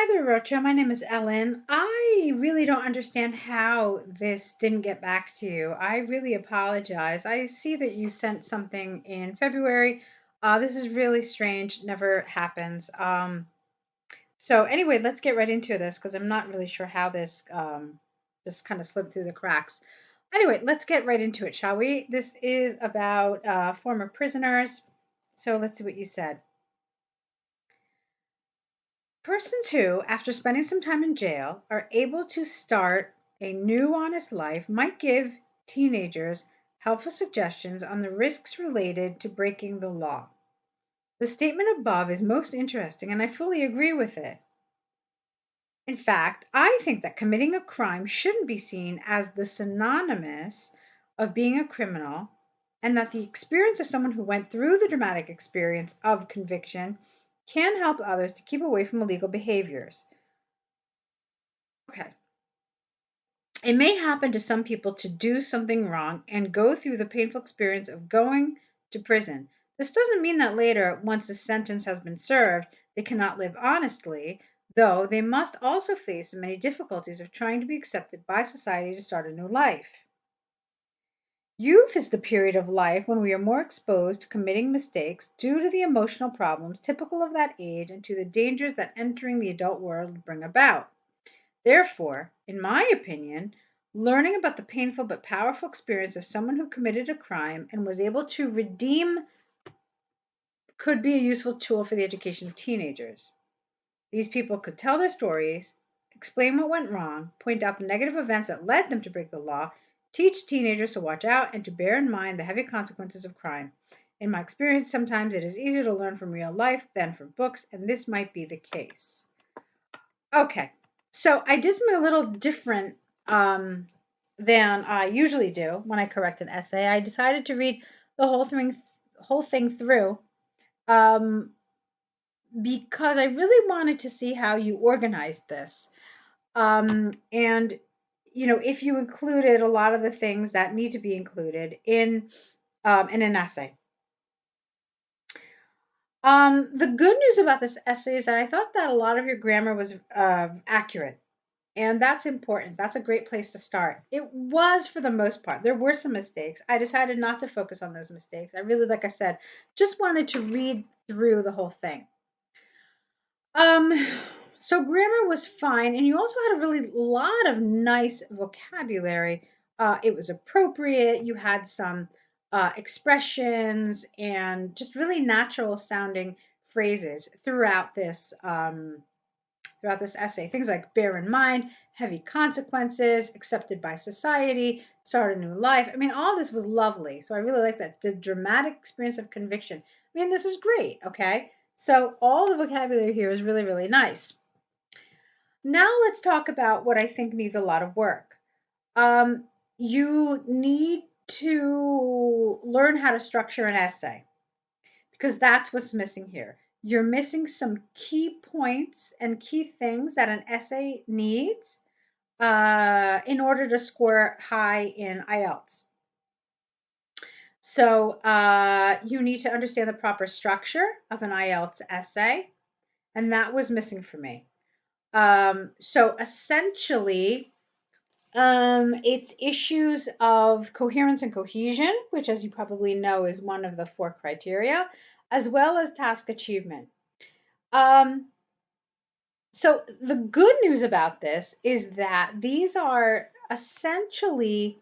Hi there, Rocio. My name is Ellen. I really don't understand how this didn't get back to you. I really apologize. I see that you sent something in February. This is really strange. Never happens. So anyway, let's get right into this because I'm not really sure how this just kind of slipped through the cracks. Anyway, let's get right into it, shall we? This is about former prisoners. So let's see what you said. Persons who, after spending some time in jail, are able to start a new honest life might give teenagers helpful suggestions on the risks related to breaking the law. The statement above is most interesting, and I fully agree with it. In fact, I think that committing a crime shouldn't be seen as the synonymous of being a criminal, and that the experience of someone who went through the dramatic experience of conviction can help others to keep away from illegal behaviors. Okay. It may happen to some people to do something wrong and go through the painful experience of going to prison. This doesn't mean that later, once the sentence has been served, they cannot live honestly, though they must also face the many difficulties of trying to be accepted by society to start a new life. Youth is the period of life when we are more exposed to committing mistakes due to the emotional problems typical of that age and to the dangers that entering the adult world bring about. Therefore, in my opinion, learning about the painful but powerful experience of someone who committed a crime and was able to redeem could be a useful tool for the education of teenagers. These people could tell their stories, explain what went wrong, point out the negative events that led them to break the law, teach teenagers to watch out and to bear in mind the heavy consequences of crime. In my experience, sometimes it is easier to learn from real life than from books, and this might be the case. Okay, so I did something a little different than I usually do when I correct an essay. I decided to read the whole thing through um, because I really wanted to see how you organized this, and if you included a lot of the things that need to be included in an essay. The good news about this essay is that I thought that a lot of your grammar was accurate. And that's important. That's a great place to start. It was for the most part. There were some mistakes. I decided not to focus on those mistakes. I really, like I said, just wanted to read through the whole thing. Um, so grammar was fine, and you also had a really lot of nice vocabulary. It was appropriate. You had some expressions and just really natural sounding phrases throughout this essay. Things like bear in mind, heavy consequences, accepted by society, start a new life. I mean, all this was lovely. So I really like that. The dramatic experience of conviction. I mean, this is great. Okay. So all the vocabulary here is really, really nice. Now let's talk about what I think needs a lot of work. You need to learn how to structure an essay because that's what's missing here. You're missing some key points and key things that an essay needs in order to score high in IELTS. So you need to understand the proper structure of an IELTS essay, and that was missing for me. So essentially, it's issues of coherence and cohesion, which, as you probably know, is one of the 4 criteria, as well as task achievement. So the good news about this is that these are essentially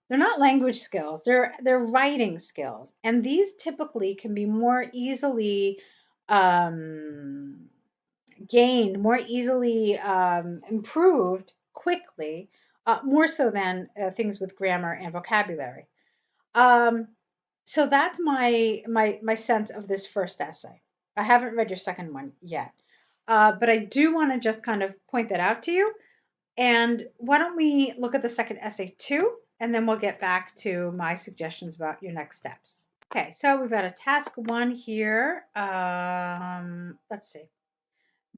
they're not language skills, they're writing skills, and these typically can be more easily um, gained, more easily improved quickly, more so than things with grammar and vocabulary. Um, so that's my sense of this first essay. I haven't read your second one yet, but I do want to just kind of point that out to you. And why don't we look at the second essay too, and then we'll get back to my suggestions about your next steps. Okay, so we've got a task 1 here. Let's see.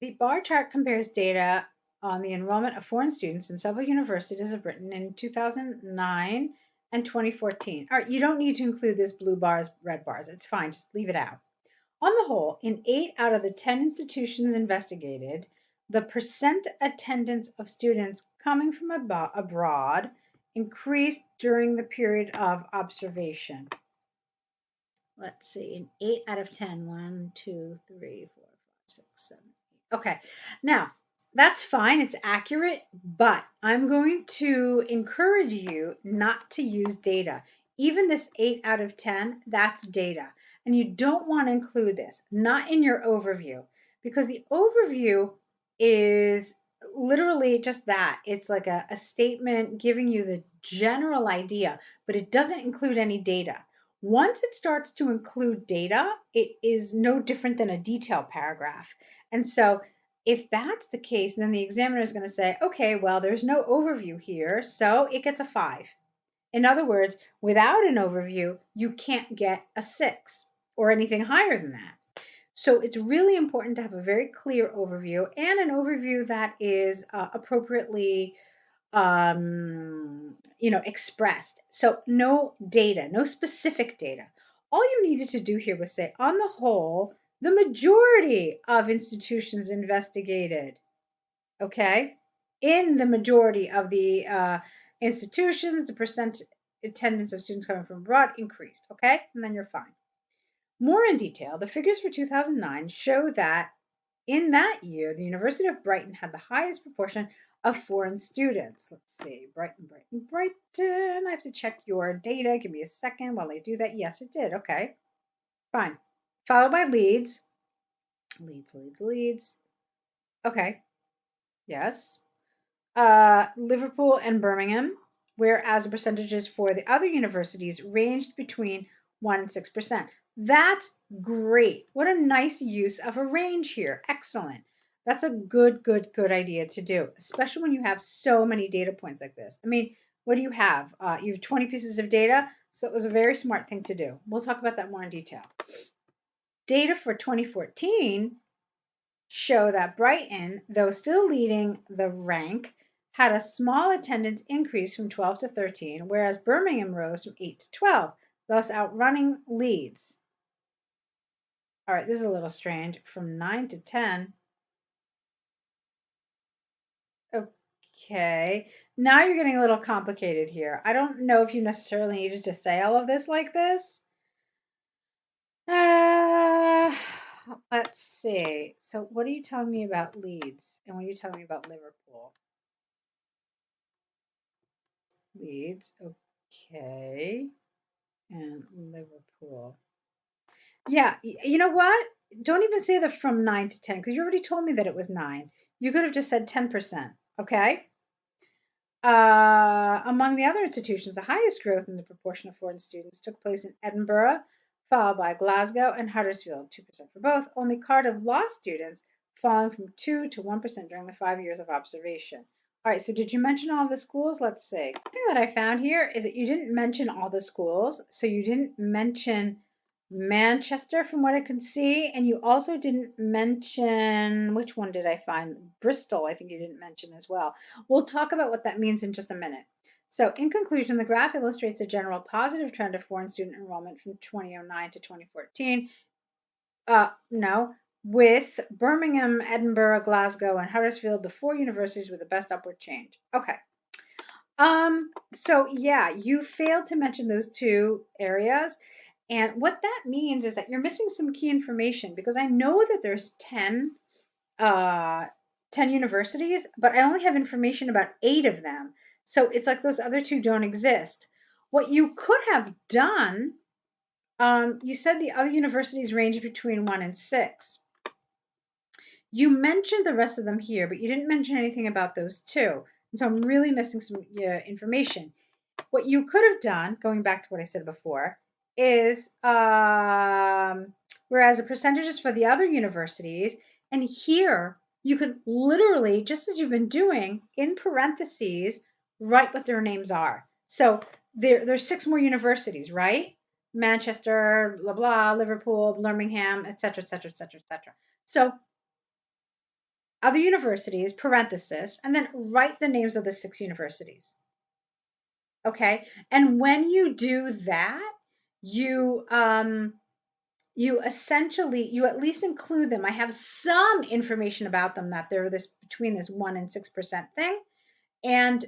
The bar chart compares data on the enrollment of foreign students in several universities of Britain in 2009 and 2014. All right, you don't need to include this blue bars, red bars. It's fine, just leave it out. On the whole, in 8 out of the 10 institutions investigated, the percent attendance of students coming from abroad increased during the period of observation. Let's see, an 8 out of 10. 1, 2, 3, 4, 5, 6, 7, 8. Okay, now that's fine, it's accurate, but I'm going to encourage you not to use data. Even this 8 out of 10, that's data. And you don't want to include this, not in your overview, because the overview is literally just that. It's like a statement giving you the general idea, but it doesn't include any data. Once it starts to include data, it is no different than a detail paragraph. And so if that's the case, then the examiner is going to say, okay, well, there's no overview here, so it gets a 5. In other words, without an overview, you can't get a 6 or anything higher than that. So it's really important to have a very clear overview and an overview that is appropriately expressed. So no data, no specific data. All you needed to do here was say, on the whole, the majority of institutions investigated, okay? In the majority of the institutions, the percent attendance of students coming from abroad increased, okay? And then you're fine. More in detail, the figures for 2009 show that in that year, the University of Brighton had the highest proportion of foreign students. Let's see, Brighton, Brighton, Brighton. I have to check your data. Give me a second while I do that. Yes, it did. Okay, fine. Followed by Leeds. Leeds. Okay, yes. Liverpool and Birmingham, whereas the percentages for the other universities ranged between 1 and 6%. That's great. What a nice use of a range here. Excellent. That's a good idea to do, especially when you have so many data points like this. I mean, what do you have? You have 20 pieces of data, so it was a very smart thing to do. We'll talk about that more in detail. Data for 2014 show that Brighton, though still leading the rank, had a small attendance increase from 12 to 13, whereas Birmingham rose from 8 to 12, thus outrunning Leeds. All right, this is a little strange. From 9 to 10. Okay, now you're getting a little complicated here. I don't know if you necessarily needed to say all of this like this. Let's see. So what are you telling me about Leeds? And what are you telling me about Liverpool? Leeds, okay. And Liverpool. Yeah, you know what? Don't even say the from 9 to 10 because you already told me that it was 9. You could have just said 10%, okay? Among the other institutions, the highest growth in the proportion of foreign students took place in Edinburgh, followed by Glasgow and Huddersfield, 2% for both. Only Cardiff lost students, falling from 2 to 1% during the 5 years of observation. All right, so did you mention all the schools? Let's see. The thing that I found here is that you didn't mention all the schools. So you didn't mention Manchester from what I could see, and you also didn't mention, which one did I find? Bristol, I think you didn't mention as well. We'll talk about what that means in just a minute. So in conclusion, the graph illustrates a general positive trend of foreign student enrollment from 2009 to 2014. No, with Birmingham, Edinburgh, Glasgow, and Huddersfield, the 4 universities with the best upward change. Okay. So yeah, you failed to mention those 2 areas. And what that means is that you're missing some key information because I know that there's 10 universities, but I only have information about 8 of them. So it's like those other 2 don't exist. What you could have done, you said the other universities range between 1 and 6. You mentioned the rest of them here, but you didn't mention anything about those 2. And so I'm really missing some information. What you could have done, going back to what I said before, is whereas the percentages for the other universities, and here you could literally, just as you've been doing, in parentheses, write what their names are. So there's 6 more universities, right? Manchester, blah, blah, Liverpool, Birmingham, etc., etc., etc., etc. So other universities, parenthesis, and then write the names of the 6 universities. Okay. And when you do that, you you at least include them. I have some information about them that they're this between this 1 and 6% thing. And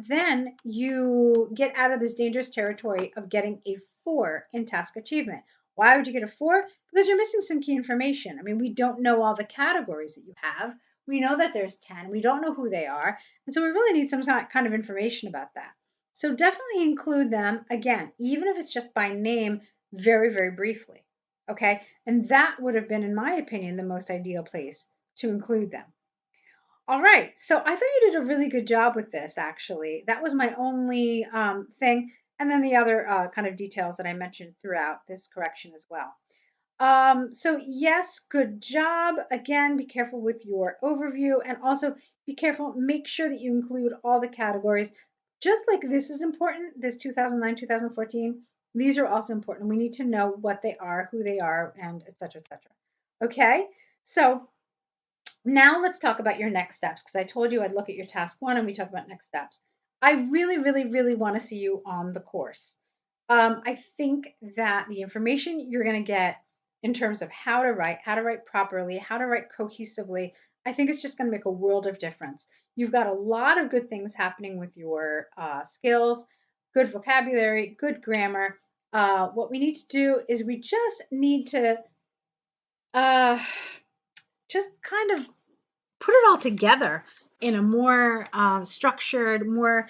then you get out of this dangerous territory of getting a 4 in task achievement. Why would you get a 4? Because you're missing some key information. I mean, we don't know all the categories that you have. We know that there's 10. We don't know who they are. And so we really need some kind of information about that. So definitely include them, again, even if it's just by name, very, very briefly. Okay? And that would have been, in my opinion, the most ideal place to include them. All right. So I thought you did a really good job with this, actually. That was my only thing. And then the other kind of details that I mentioned throughout this correction as well. So yes, good job. Again, be careful with your overview and also be careful. Make sure that you include all the categories. Just like this is important, this 2009, 2014, these are also important. We need to know what they are, who they are, and et cetera, et cetera. Okay. So now let's talk about your next steps because I told you I'd look at your task one and we talk about next steps. I really, really, really want to see you on the course. I think that the information you're going to get in terms of how to write properly, how to write cohesively, I think it's just going to make a world of difference. You've got a lot of good things happening with your skills, good vocabulary, good grammar. What we need to do is we just need to uh, just kind of put it all together in a more structured, more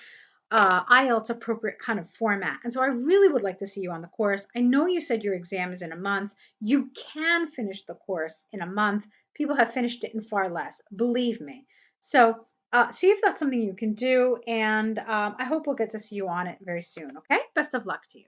IELTS appropriate kind of format. And so I really would like to see you on the course. I know you said your exam is in a month. You can finish the course in a month. People have finished it in far less, believe me. So see if that's something you can do. And I hope we'll get to see you on it very soon. Okay. Best of luck to you.